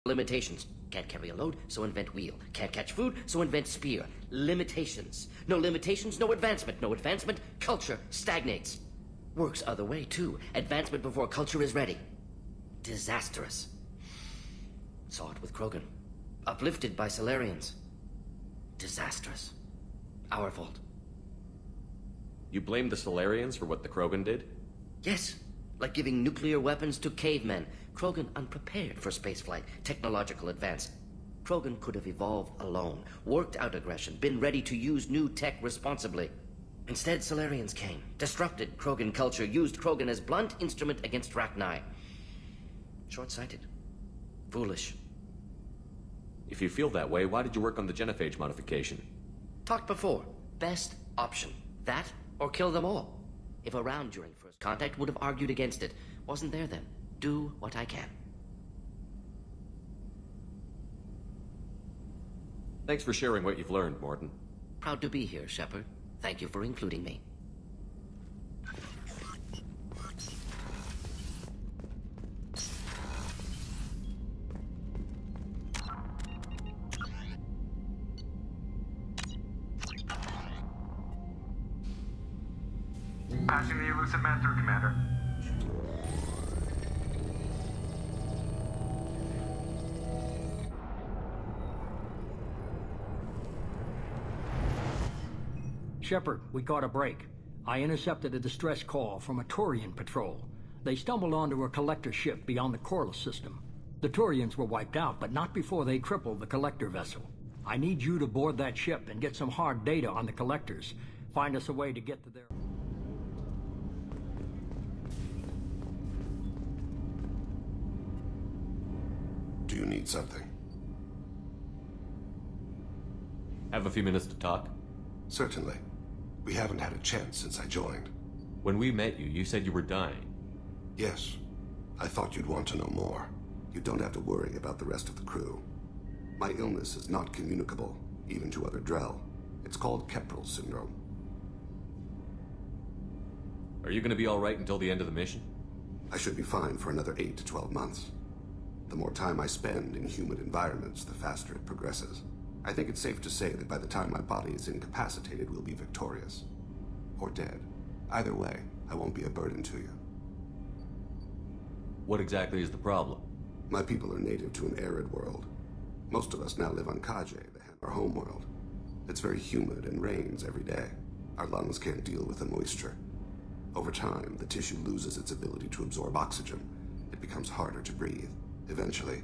Limitations. Can't carry a load, so invent wheel. Can't catch food, so invent spear. Limitations. No limitations, no advancement. No advancement, culture stagnates. Works other way, too. Advancement before culture is ready. Disastrous. Saw it with Krogan. Uplifted by Salarians. Disastrous. Our fault. You blame the Salarians for what the Krogan did? Yes. Like giving nuclear weapons to cavemen. Krogan unprepared for spaceflight, technological advance. Krogan could have evolved alone, worked out aggression, been ready to use new tech responsibly. Instead, Salarians came, disrupted Krogan culture, used Krogan as blunt instrument against Rachni. Short-sighted. Foolish. If you feel that way, why did you work on the genophage modification? Talked before. Best option. That, or kill them all. If around during first contact, would have argued against it. Wasn't there then. Do what I can. Thanks for sharing what you've learned, Mordin. Proud to be here, Shepard. Thank you for including me. Passing the elusive man through, Commander. Shepard, we caught a break. I intercepted a distress call from a Turian patrol. They stumbled onto a collector ship beyond the Corliss system. The Turians were wiped out, but not before they crippled the collector vessel. I need you to board that ship and get some hard data on the collectors. Find us a way to get to their... Do you need something? Have a few minutes to talk? Certainly. We haven't had a chance since I joined. When we met you, you said you were dying. Yes. I thought you'd want to know more. You don't have to worry about the rest of the crew. My illness is not communicable, even to other Drell. It's called Keprel syndrome. Are you gonna be alright until the end of the mission? I should be fine for another 8 to 12 months. The more time I spend in humid environments, the faster it progresses. I think it's safe to say that by the time my body is incapacitated, we'll be victorious. Or dead. Either way, I won't be a burden to you. What exactly is the problem? My people are native to an arid world. Most of us now live on Kaje, our homeworld. It's very humid and rains every day. Our lungs can't deal with the moisture. Over time, the tissue loses its ability to absorb oxygen. It becomes harder to breathe. Eventually,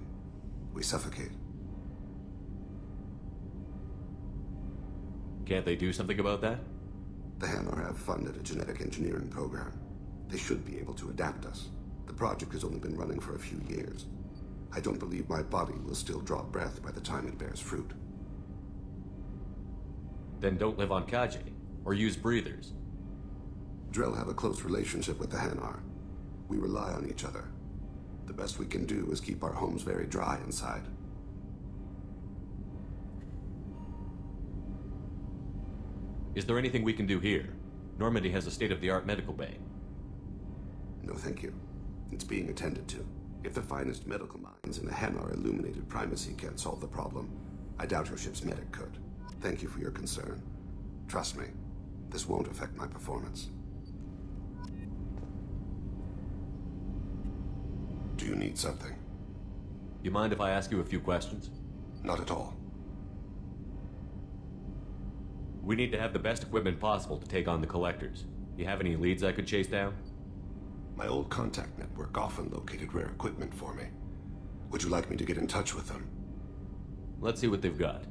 we suffocate. Can't they do something about that? The Hanar have funded a genetic engineering program. They should be able to adapt us. The project has only been running for a few years. I don't believe my body will still draw breath by the time it bears fruit. Then don't live on Kaje, or use breathers. Drell have a close relationship with the Hanar. We rely on each other. The best we can do is keep our homes very dry inside. Is there anything we can do here? Normandy has a state-of-the-art medical bay. No, thank you. It's being attended to. If the finest medical minds in the Hanar illuminated primacy can't solve the problem, I doubt your ship's medic could. Thank you for your concern. Trust me, this won't affect my performance. Do you need something? You mind if I ask you a few questions? Not at all. We need to have the best equipment possible to take on the collectors. You have any leads I could chase down? My old contact network often located rare equipment for me. Would you like me to get in touch with them? Let's see what they've got.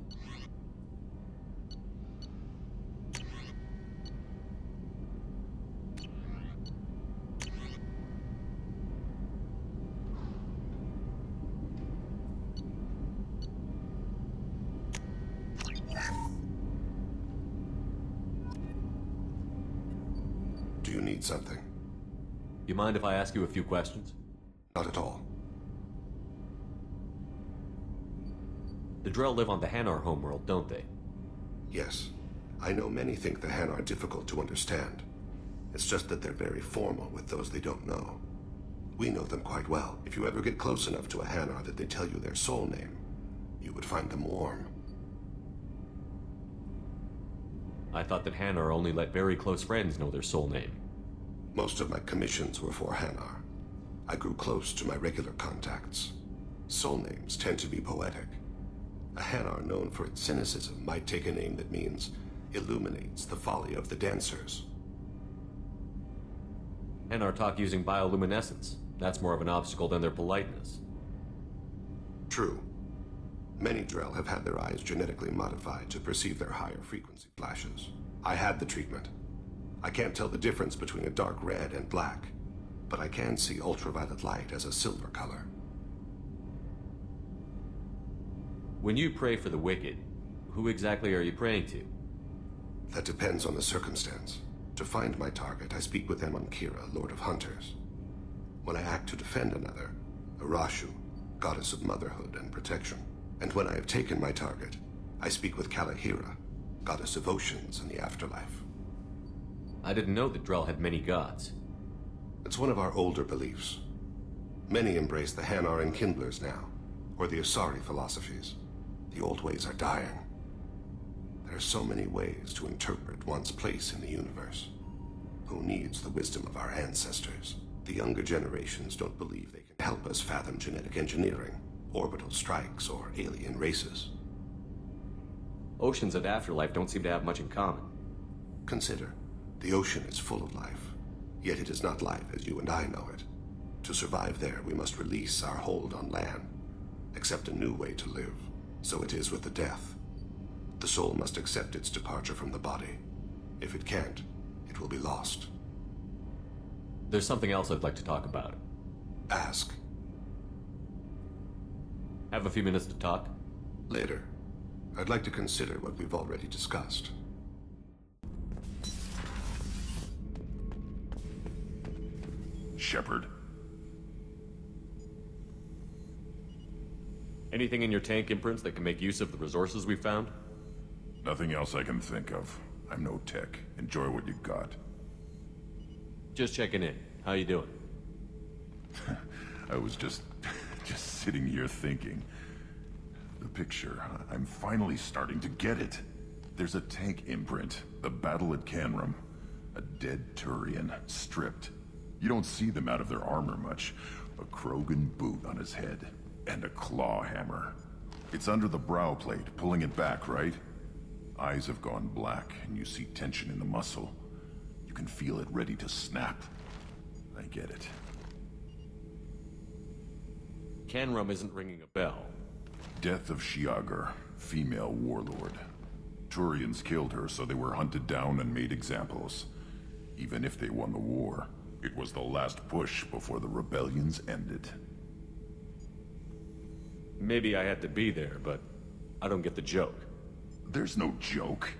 Do you need something? You mind if I ask you a few questions? Not at all. The Drell live on the Hanar homeworld, don't they? Yes. I know many think the Han are difficult to understand. It's just that they're very formal with those they don't know. We know them quite well. If you ever get close enough to a Hanar that they tell you their soul name, you would find them warm. I thought that Hanar only let very close friends know their soul name. Most of my commissions were for Hanar. I grew close to my regular contacts. Soul names tend to be poetic. A Hanar known for its cynicism might take a name that means illuminates the folly of the dancers. Hanar talk using bioluminescence. That's more of an obstacle than their politeness. True. Many Drell have had their eyes genetically modified to perceive their higher frequency flashes. I had the treatment. I can't tell the difference between a dark red and black, but I can see ultraviolet light as a silver color. When you pray for the wicked, who exactly are you praying to? That depends on the circumstance. To find my target, I speak with Amonkira, Lord of Hunters. When I act to defend another, Arashu, Goddess of Motherhood and Protection. And when I have taken my target, I speak with Kalahira, Goddess of Oceans and the Afterlife. I didn't know that Drell had many gods. It's one of our older beliefs. Many embrace the Hanar and Kindlers now, or the Asari philosophies. The old ways are dying. There are so many ways to interpret one's place in the universe. Who needs the wisdom of our ancestors? The younger generations don't believe they can help us fathom genetic engineering, orbital strikes, or alien races. Oceans and Afterlife don't seem to have much in common. Consider, the ocean is full of life, yet it is not life as you and I know it. To survive there, we must release our hold on land, accept a new way to live. So it is with the death. The soul must accept its departure from the body. If it can't, it will be lost. There's something else I'd like to talk about. Ask. Have a few minutes to talk? Later. I'd like to consider what we've already discussed. Shepard. Anything in your tank imprints that can make use of the resources we found? Nothing else I can think of. I'm no tech. Enjoy what you got. Just checking in. How you doing? I was just sitting here thinking. The picture, I'm finally starting to get it. There's a tank imprint, the battle at Canrum. A dead Turian, stripped. You don't see them out of their armor much. A Krogan boot on his head, and a claw hammer. It's under the brow plate, pulling it back, right? Eyes have gone black, and you see tension in the muscle. You can feel it ready to snap. I get it. Canrum isn't ringing a bell. Death of Shiagar, female warlord. Turians killed her, so they were hunted down and made examples. Even if they won the war, it was the last push before the rebellions ended. Maybe I had to be there, but I don't get the joke. There's no joke.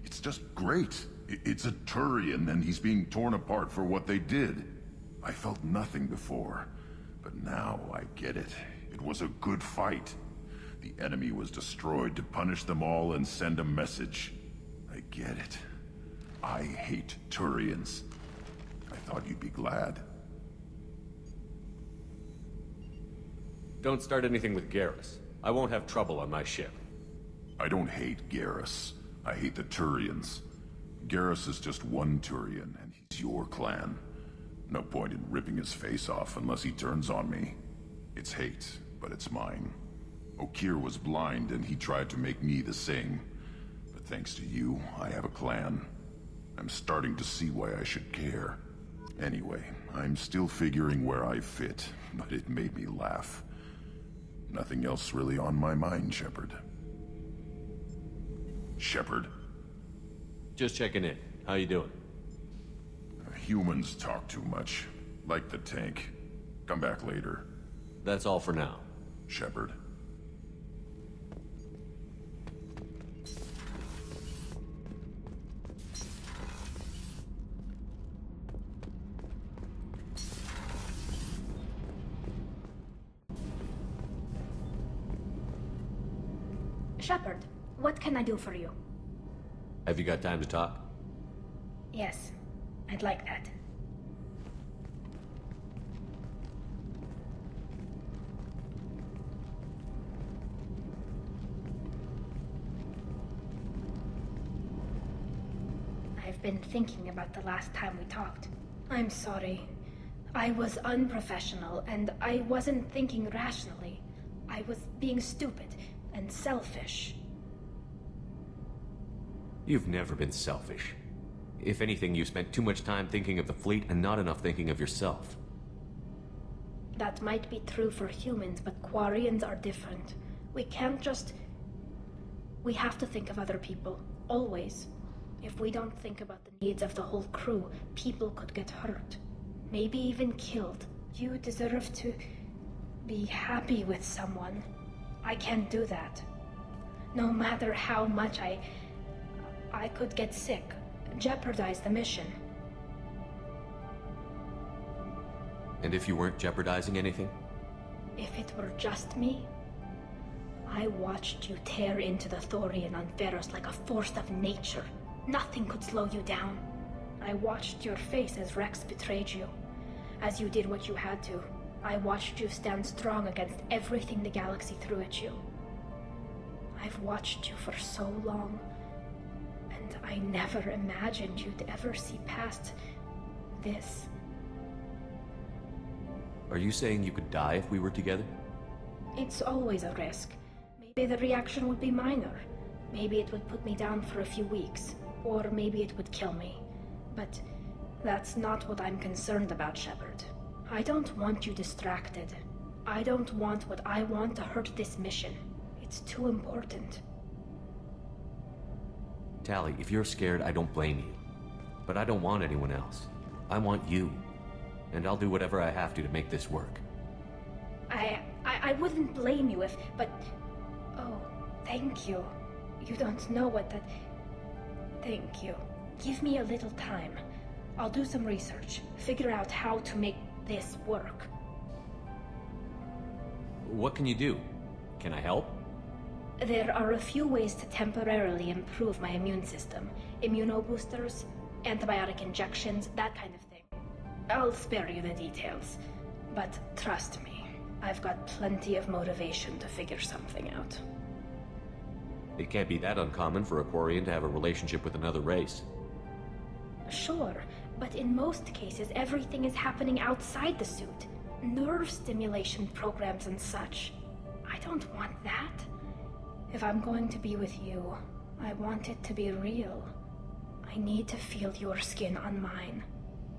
It's just great. It's a Turian, and he's being torn apart for what they did. I felt nothing before, but now I get it. It was a good fight. The enemy was destroyed to punish them all and send a message. I get it. I hate Turians. I thought you'd be glad. Don't start anything with Garrus. I won't have trouble on my ship. I don't hate Garrus. I hate the Turians. Garrus is just one Turian, and he's your clan. No point in ripping his face off unless he turns on me. It's hate, but it's mine. Okeer was blind, and he tried to make me the same. But thanks to you, I have a clan. I'm starting to see why I should care. Anyway, I'm still figuring where I fit, but it made me laugh. Nothing else really on my mind, Shepard. Shepard. Just checking in. How you doing? Humans talk too much. Like the tank. Come back later. That's all for now. Shepard. Shepard, what can I do for you? Have you got time to talk? Yes, I'd like that. I've been thinking about the last time we talked. I'm sorry. I was unprofessional, and I wasn't thinking rationally. I was being stupid and selfish. You've never been selfish. If anything, you spent too much time thinking of the fleet and not enough thinking of yourself. That might be true for humans, but Quarians are different. We can't just... We have to think of other people, always. If we don't think about the needs of the whole crew, people could get hurt. Maybe even killed. You deserve to be happy with someone. I can't do that. No matter how much I could get sick, jeopardize the mission. And if you weren't jeopardizing anything? If it were just me, I watched you tear into the Thorian on Veros like a force of nature. Nothing could slow you down. I watched your face as Rex betrayed you. As you did what you had to, I watched you stand strong against everything the galaxy threw at you. I've watched you for so long, and I never imagined you'd ever see past this. Are you saying you could die if we were together? It's always a risk. Maybe the reaction would be minor. Maybe it would put me down for a few weeks. Or maybe it would kill me. But that's not what I'm concerned about, Shepard. I don't want you distracted. I don't want what I want to hurt this mission. It's too important. Tali, if you're scared, I don't blame you. But I don't want anyone else. I want you. And I'll do whatever I have to make this work. I wouldn't blame you if, but... Oh, thank you. You don't know what that... Thank you. Give me a little time. I'll do some research, figure out how to make this work. What can you do? Can I help? There are a few ways to temporarily improve my immune system. Immunoboosters, antibiotic injections, that kind of thing. I'll spare you the details. But trust me, I've got plenty of motivation to figure something out. It can't be that uncommon for a Quarian to have a relationship with another race. Sure, but in most cases everything is happening outside the suit. Nerve stimulation programs and such. I don't want that. If I'm going to be with you, I want it to be real. I need to feel your skin on mine.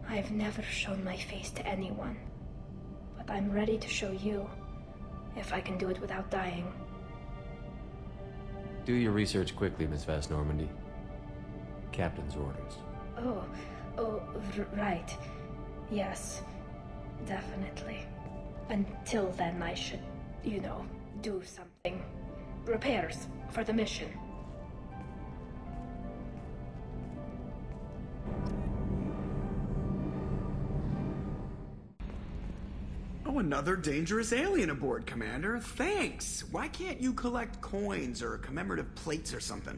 I've never shown my face to anyone. But I'm ready to show you, if I can do it without dying. Do your research quickly, Miss Vast Normandy. Captain's orders. Right. Yes, definitely. Until then, I should, do something. Repairs for the mission. Oh, another dangerous alien aboard, Commander. Thanks. Why can't you collect coins or commemorative plates or something?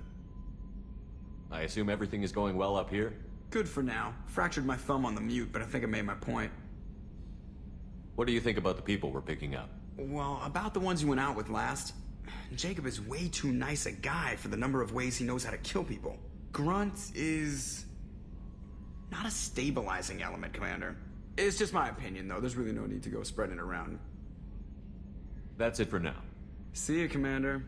I assume everything is going well up here? Good for now. Fractured my thumb on the mute, but I think I made my point. What do you think about the people we're picking up? Well, about the ones you went out with last. Jacob is way too nice a guy for the number of ways he knows how to kill people. Grunt is... not a stabilizing element, Commander. It's just my opinion, though. There's really no need to go spreading it around. That's it for now. See you, Commander.